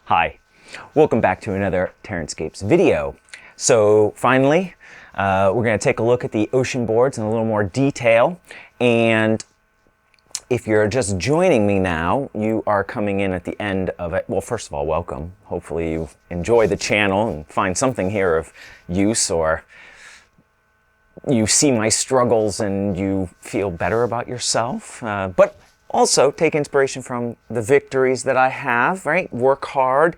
Hi, welcome back to another Terranscapes video. So finally, we're going to take a look at the ocean boards in a little more detail. And if you're just joining me now, you are coming in at the end of it. Well, first of all, welcome. Hopefully you enjoy the channel and find something here of use, or you see my struggles and you feel better about yourself. But also take inspiration from the victories that I have, right? Work hard,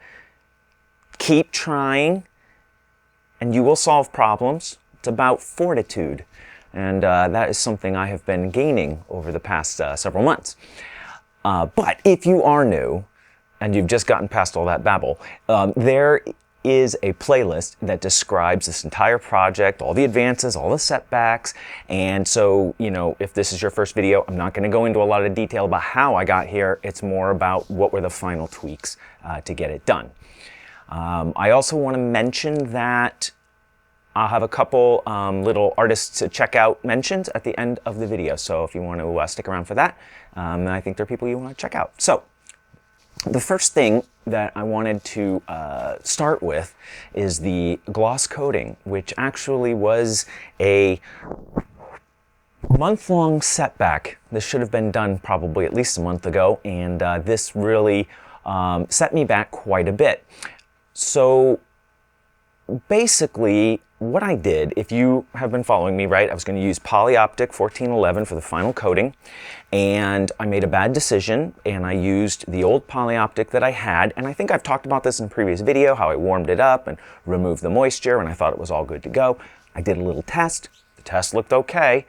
keep trying, and you will solve problems. It's about fortitude. And that is something I have been gaining over the past several months. But if you are new and you've just gotten past all that babble, there is a playlist that describes this entire project, all the advances, all the setbacks. And so, you know, if this is your first video, I'm not going to go into a lot of detail about how I got here. It's more about what were the final tweaks to get it done. I also want to mention that I'll have a couple little artists to check out mentions at the end of the video. So if you want to stick around for that, I think there are people you want to check out. So the first thing that I wanted to start with is the gloss coating, which actually was a month-long setback. This should have been done probably at least a month ago, and this really set me back quite a bit. So basically, what I did, if you have been following me, right, I was going to use Poly-Optic 1411 for the final coating, and I made a bad decision, and I used the old Poly-Optic that I had, and I think I've talked about this in a previous video, how I warmed it up and removed the moisture, and I thought it was all good to go. I did a little test. The test looked okay,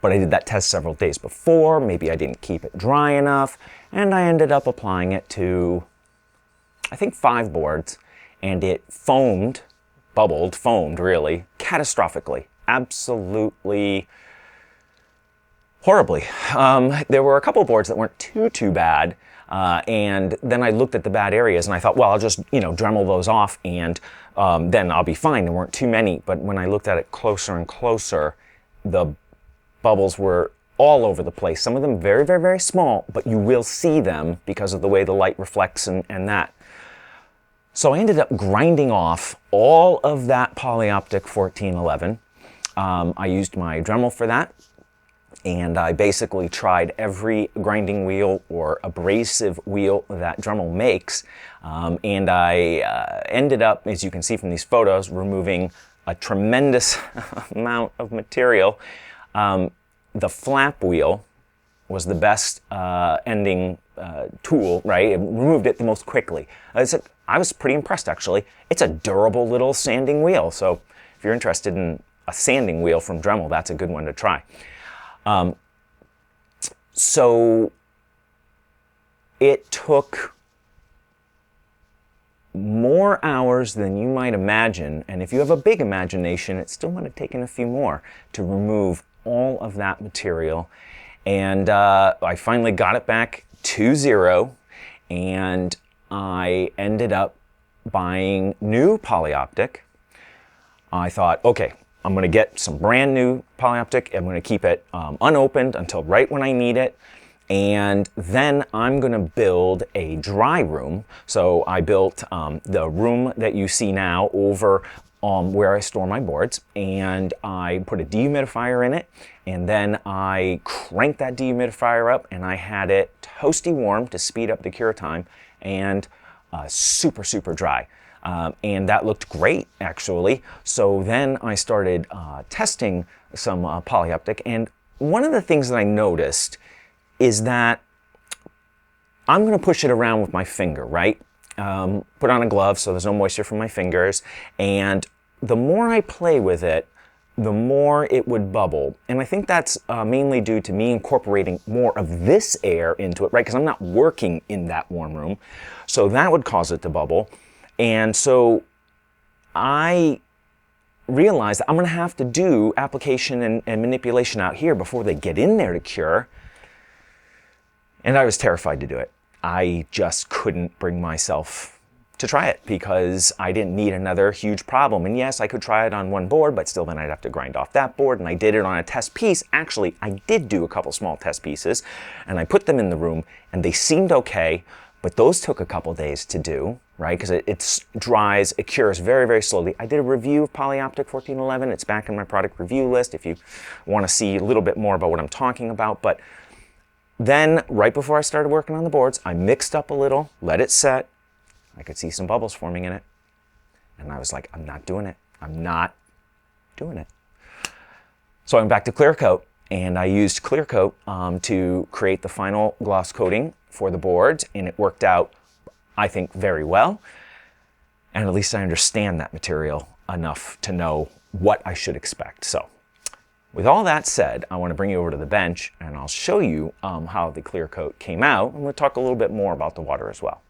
but I did that test several days before. Maybe I didn't keep it dry enough, and I ended up applying it to, I think, 5 boards, and it foamed really, catastrophically, absolutely horribly. There were a couple boards that weren't too bad, and then I looked at the bad areas and I thought, well, I'll just, you know, Dremel those off and then I'll be fine. There weren't too many, but when I looked at it closer and closer, the bubbles were all over the place. Some of them very small, but you will see them because of the way the light reflects and that. So I ended up grinding off all of that Poly-Optic 1411. I used my Dremel for that, and I basically tried every grinding wheel or abrasive wheel that Dremel makes, and I ended up, as you can see from these photos, removing a tremendous amount of material. The flap wheel was the best ending tool, right? It removed it the most quickly. I was pretty impressed, actually. It's a durable little sanding wheel, so if you're interested in a sanding wheel from Dremel, that's a good one to try. So it took more hours than you might imagine, and if you have a big imagination, it still might have taken a few more to remove all of that material. And I finally got it back to 0, and I ended up buying new Poly-Optic. I thought, okay, I'm going to get some brand new Poly-Optic. I'm going to keep it unopened until right when I need it. And then I'm going to build a dry room. So I built the room that you see now over where I store my boards, and I put a dehumidifier in it, and then I cranked that dehumidifier up, and I had it toasty warm to speed up the cure time, and super dry. And that looked great, actually. So then I started testing some Poly-Optic, and one of the things that I noticed is that I'm going to push it around with my finger, right? Put on a glove so there's no moisture from my fingers, and the more I play with it, the more it would bubble. And I think that's mainly due to me incorporating more of this air into it, right? Because I'm not working in that warm room. So that would cause it to bubble. And so I realized that I'm going to have to do application and manipulation out here before they get in there to cure. And I was terrified to do it. I just couldn't bring myself to try it because I didn't need another huge problem. And yes, I could try it on one board, but still then I'd have to grind off that board, and I did it on a test piece. Actually, I did do a couple small test pieces, and I put them in the room, and they seemed okay, But those took a couple days to do, right? Because it dries, it cures very, very slowly. I did a review of Poly-Optic 1411. It's back in my product review list if you want to see a little bit more about what I'm talking about. But then, right before I started working on the boards, I mixed up a little, let it set. I could see some bubbles forming in it. And I was like, I'm not doing it. I'm not doing it. So I went back to Klear Kote, and I used Klear Kote to create the final gloss coating for the boards, and it worked out, I think, very well. And at least I understand that material enough to know what I should expect. So with all that said, I want to bring you over to the bench, and I'll show you how the Klear Kote came out, and we'll talk a little bit more about the water as well.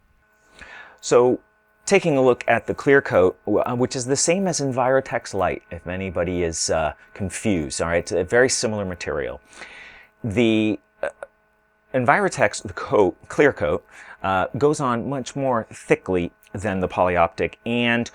So taking a look at the Klear Kote, which is the same as Envirotex Light, if anybody is confused. All right, it's a very similar material. The Envirotex, the Klear Kote, goes on much more thickly than the Poly-Optic and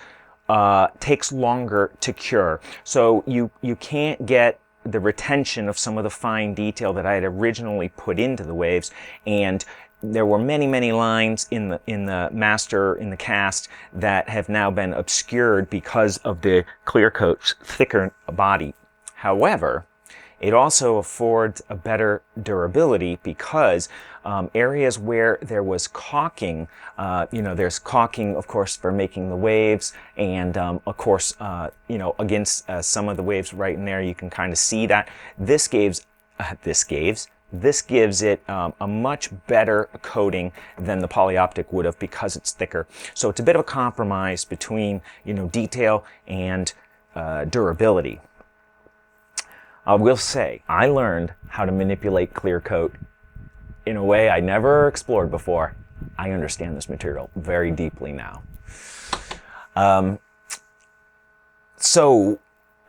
takes longer to cure. So you can't get the retention of some of the fine detail that I had originally put into the waves, and there were many, many lines in the cast that have now been obscured because of the Klear Kote's thicker body. However, it also affords a better durability because areas where there was caulking, there's caulking, of course, for making the waves, and of course, against some of the waves right in there, you can kind of see that. This gives it a much better coating than the Poly-Optic would have because it's thicker. So it's a bit of a compromise between, detail and durability. I will say, I learned how to manipulate Klear Kote in a way I never explored before. I understand this material very deeply now. So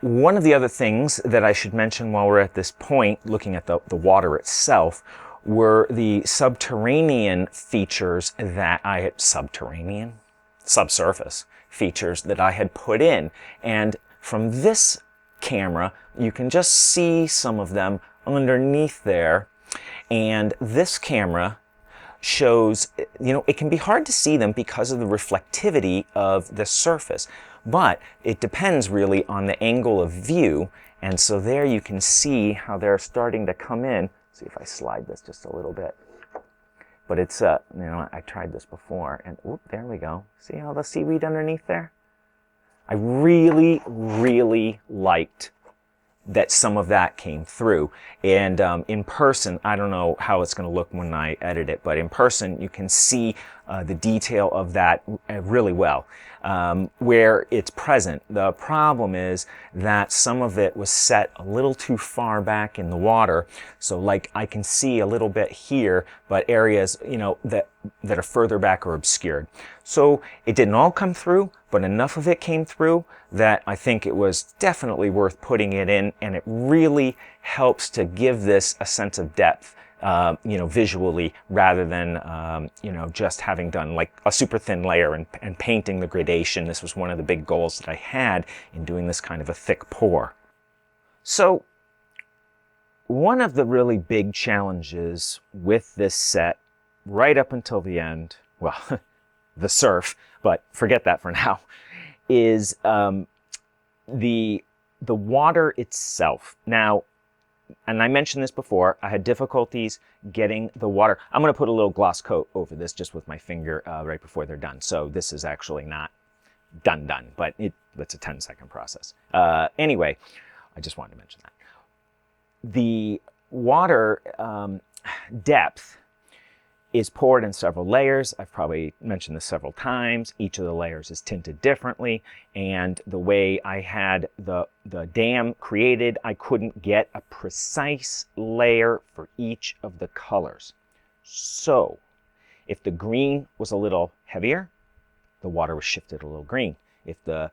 one of the other things that I should mention while we're at this point, looking at the water itself, were the subterranean features that I had, subsurface features that I had put in. And from this camera, you can just see some of them underneath there. And this camera shows, it can be hard to see them because of the reflectivity of the surface, but it depends really on the angle of view. And so there you can see how they're starting to come in. See if I slide this just a little bit. But it's, I tried this before, and whoop, there we go. See all the seaweed underneath there? I really, really liked that some of that came through. And in person, I don't know how it's going to look when I edit it, but in person, you can see the detail of that really well. Where it's present. The problem is that some of it was set a little too far back in the water. So like I can see a little bit here, but areas, that are further back are obscured. So it didn't all come through, but enough of it came through that I think it was definitely worth putting it in, and it really helps to give this a sense of depth. Visually, rather than, just having done like a super thin layer and painting the gradation. This was one of the big goals that I had in doing this kind of a thick pour. So one of the really big challenges with this set, right up until the end, well, the surf, but forget that for now, is the water itself. Now, and I mentioned this before, I had difficulties getting the water. I'm going to put a little gloss coat over this just with my finger right before they're done. So this is actually not done, but it's a 10-second process. Anyway, I just wanted to mention that. The water depth is poured in several layers. I've probably mentioned this several times. Each of the layers is tinted differently, and the way I had the dam created, I couldn't get a precise layer for each of the colors. So if the green was a little heavier, the water was shifted a little green. If the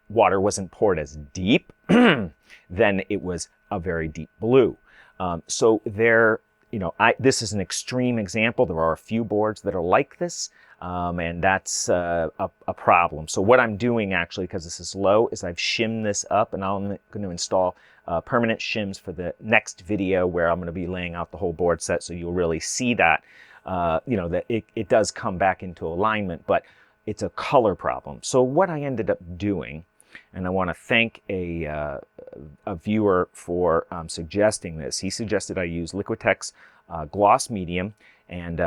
water wasn't poured as deep, then it was a very deep blue. So there, this is an extreme example. There are a few boards that are like this, and that's a problem. So what I'm doing actually, because this is low, is I've shimmed this up, and I'm going to install permanent shims for the next video where I'm going to be laying out the whole board set, so you'll really see that. you know, that it does come back into alignment, but it's a color problem. So what I ended up doing, and I want to thank a viewer for suggesting this. He suggested I use Liquitex gloss medium and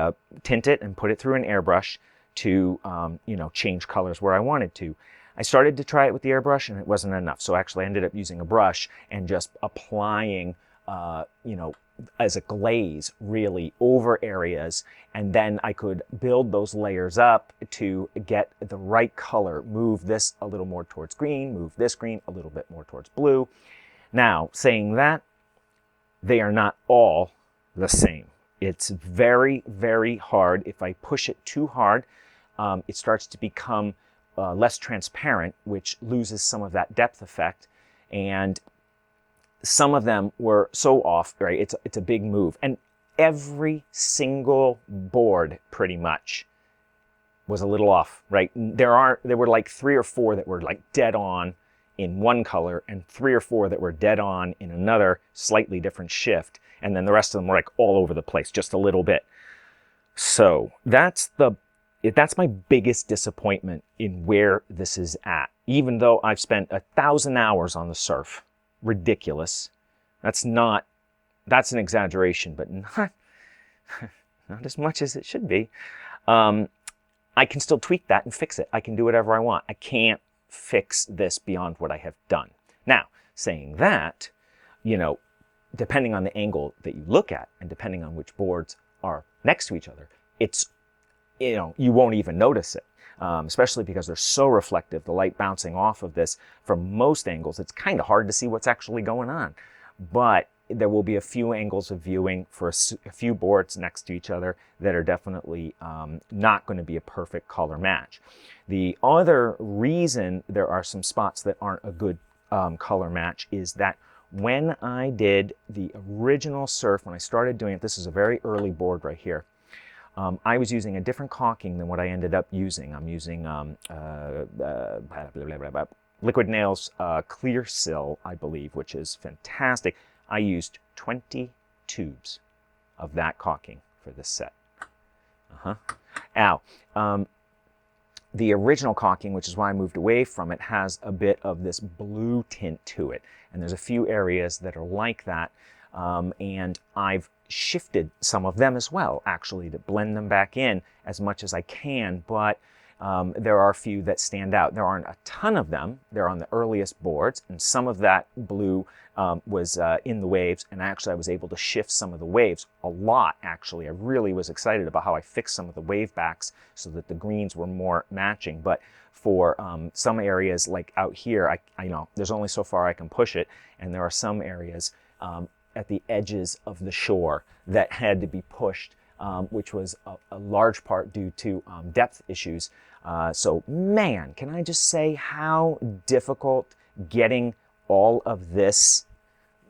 tint it and put it through an airbrush to you know, change colors where I wanted to. I started to try it with the airbrush and it wasn't enough, so actually I ended up using a brush and just applying you know, as a glaze really over areas, and then I could build those layers up to get the right color. Move this a little more towards green, move this green a little bit more towards blue. Now, saying that, they are not all the same. It's very, very hard. If I push it too hard, it starts to become less transparent, which loses some of that depth effect. And some of them were so off, right? It's a big move. And every single board pretty much was a little off, right? There were like 3 or 4 that were like dead on in one color and 3 or 4 that were dead on in another slightly different shift. And then the rest of them were like all over the place, just a little bit. So that's my biggest disappointment in where this is at. Even though I've spent 1,000 hours on the surf, ridiculous. That's an exaggeration, but not as much as it should be. I can still tweak that and fix it. I can do whatever I want. I can't fix this beyond what I have done. Now, saying that, you know, depending on the angle that you look at and depending on which boards are next to each other, it's, you know, you won't even notice it. Especially because they're so reflective, the light bouncing off of this from most angles, it's kind of hard to see what's actually going on. But there will be a few angles of viewing for a few boards next to each other that are definitely not going to be a perfect color match. The other reason there are some spots that aren't a good color match is that when I did the original surf, when I started doing it, this is a very early board right here, I was using a different caulking than what I ended up using. I'm using Liquid Nails Clear Sil, I believe, which is fantastic. I used 20 tubes of that caulking for this set. Now, the original caulking, which is why I moved away from it, has a bit of this blue tint to it. And there's a few areas that are like that. And I've shifted some of them as well, actually, to blend them back in as much as I can, but there are a few that stand out. There aren't a ton of them. They're on the earliest boards, and some of that blue was in the waves, and actually I was able to shift some of the waves a lot, actually. I really was excited about how I fixed some of the wave backs so that the greens were more matching, but for some areas like out here, I know there's only so far I can push it, and there are some areas at the edges of the shore that had to be pushed, which was a large part due to depth issues. So man, can I just say how difficult getting all of this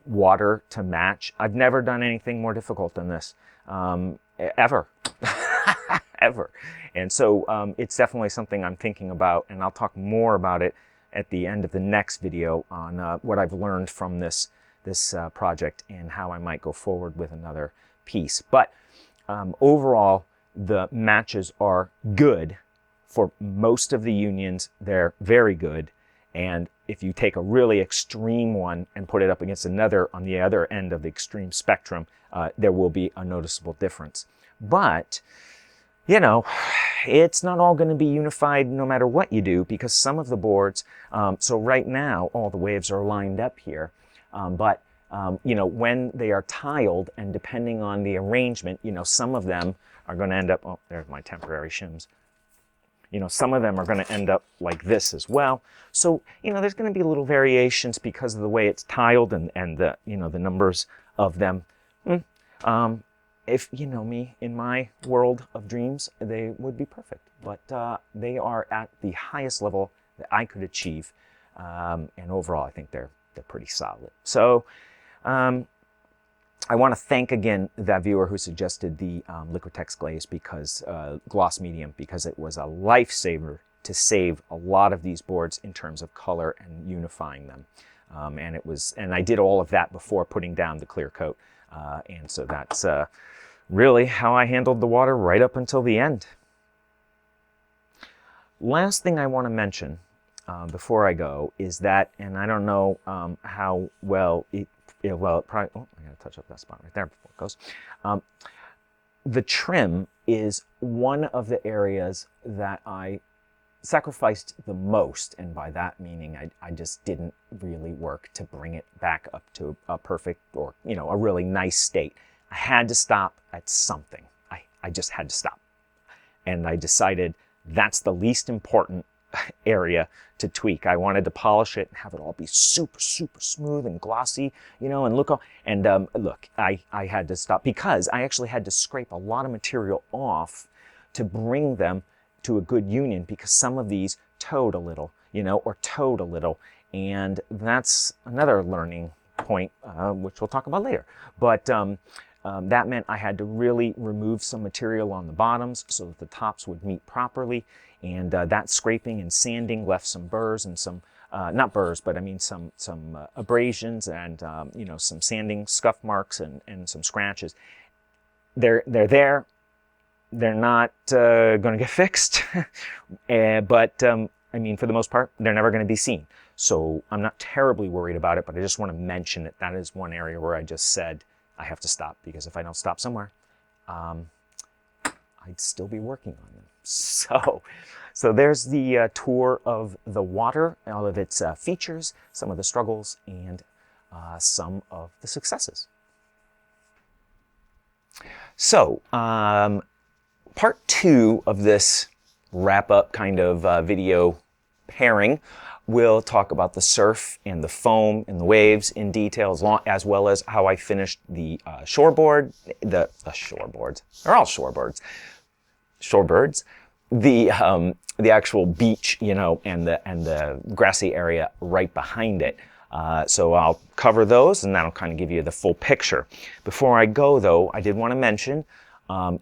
water to match. I've never done anything more difficult than this, ever, ever. And so it's definitely something I'm thinking about, and I'll talk more about it at the end of the next video on what I've learned from this project and how I might go forward with another piece. But overall, the matches are good. For most of the unions, they're very good. And if you take a really extreme one and put it up against another on the other end of the extreme spectrum, there will be a noticeable difference. But, you know, it's not all going to be unified no matter what you do, because some of the boards, so right now, all the waves are lined up here. But you know, when they are tiled and depending on the arrangement, you know, some of them are going to end up, oh, there's my temporary shims. You know, some of them are going to end up like this as well. So, you know, there's going to be little variations because of the way it's tiled and the, you know, the numbers of them. If you know me, in my world of dreams, they would be perfect. But they are at the highest level that I could achieve. And overall, I think they're pretty solid. So I want to thank again that viewer who suggested the Liquitex glaze, because gloss medium, because it was a lifesaver to save a lot of these boards in terms of color and unifying them. And I did all of that before putting down the Klear Kote. And so that's really how I handled the water right up until the end. Last thing I want to mention before I go is that, and I don't know how well it probably, oh, I got to touch up that spot right there before it goes. The trim is one of the areas that I sacrificed the most, and by that meaning I just didn't really work to bring it back up to a perfect, or a really nice state. I had to stop at something. I just had to stop, and I decided that's the least important area to tweak. I wanted to polish it and have it all be super smooth and glossy, and look all, and look, I had to stop because I actually had to scrape a lot of material off to bring them to a good union, because some of these towed a little, or towed a little, and that's another learning point, which we'll talk about later. But that meant I had to really remove some material on the bottoms so that the tops would meet properly, and that scraping and sanding left some burrs and some, not burrs, but I mean some abrasions and some sanding scuff marks and some scratches. They're there. They're not going to get fixed, but I mean, for the most part, they're never going to be seen. So I'm not terribly worried about it, but I just want to mention it. That is one area where I just said I have to stop, because if I don't stop somewhere, I'd still be working on them. So there's the tour of the water, all of its features, some of the struggles, and some of the successes. So, part 2 of this wrap-up kind of video pairing will talk about the surf and the foam and the waves in detail, as well as how I finished the shoreboard, the shoreboards. They're all shoreboards. Shorebirds. The actual beach, and the grassy area right behind it. So I'll cover those, and that'll kind of give you the full picture. Before I go, though, I did want to mention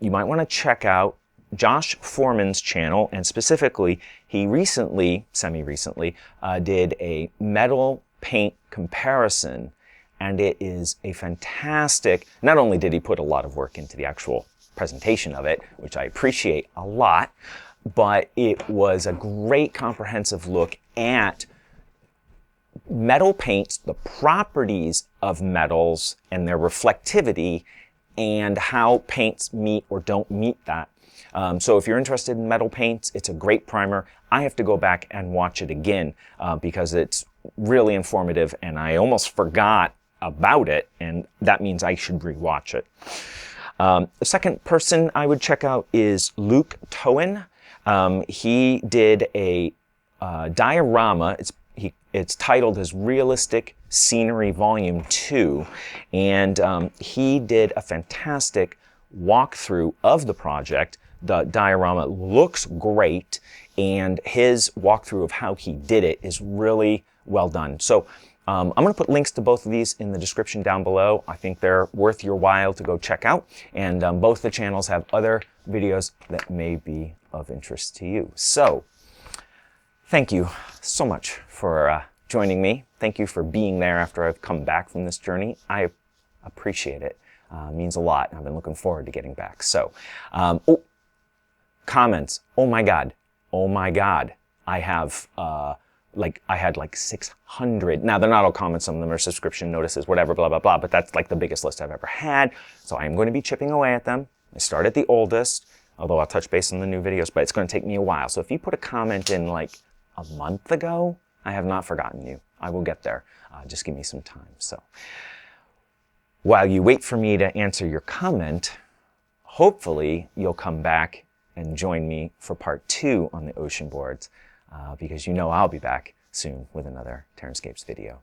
you might want to check out Josh Foreman's channel, and specifically, he semi-recently, did a metal paint comparison, and it is a fantastic, not only did he put a lot of work into the actual presentation of it, which I appreciate a lot, but it was a great comprehensive look at metal paints, the properties of metals and their reflectivity, and how paints meet or don't meet that. So if you're interested in metal paints, it's a great primer. I have to go back and watch it again because it's really informative, and I almost forgot about it, and that means I should rewatch it. The second person I would check out is Luke Towan. He did a diorama. It's titled as Realistic Scenery Volume 2, and he did a fantastic walkthrough of the project. The diorama looks great, and his walkthrough of how he did it is really well done. So I'm going to put links to both of these in the description down below. I think they're worth your while to go check out, and both the channels have other videos that may be of interest to you. So thank you so much for joining me. Thank you for being there after I've come back from this journey. I appreciate it. It means a lot. I've been looking forward to getting back. So, comments. Oh my God. I have, I had like 600. Now, they're not all comments. Some of them are subscription notices, whatever, blah, blah, blah. But that's like the biggest list I've ever had. So I'm going to be chipping away at them. I start at the oldest, although I'll touch base on the new videos, but it's going to take me a while. So if you put a comment in like a month ago, I have not forgotten you. I will get there. Just give me some time. So while you wait for me to answer your comment, hopefully you'll come back and join me for part 2 on the ocean boards, because I'll be back soon with another Terranscapes video.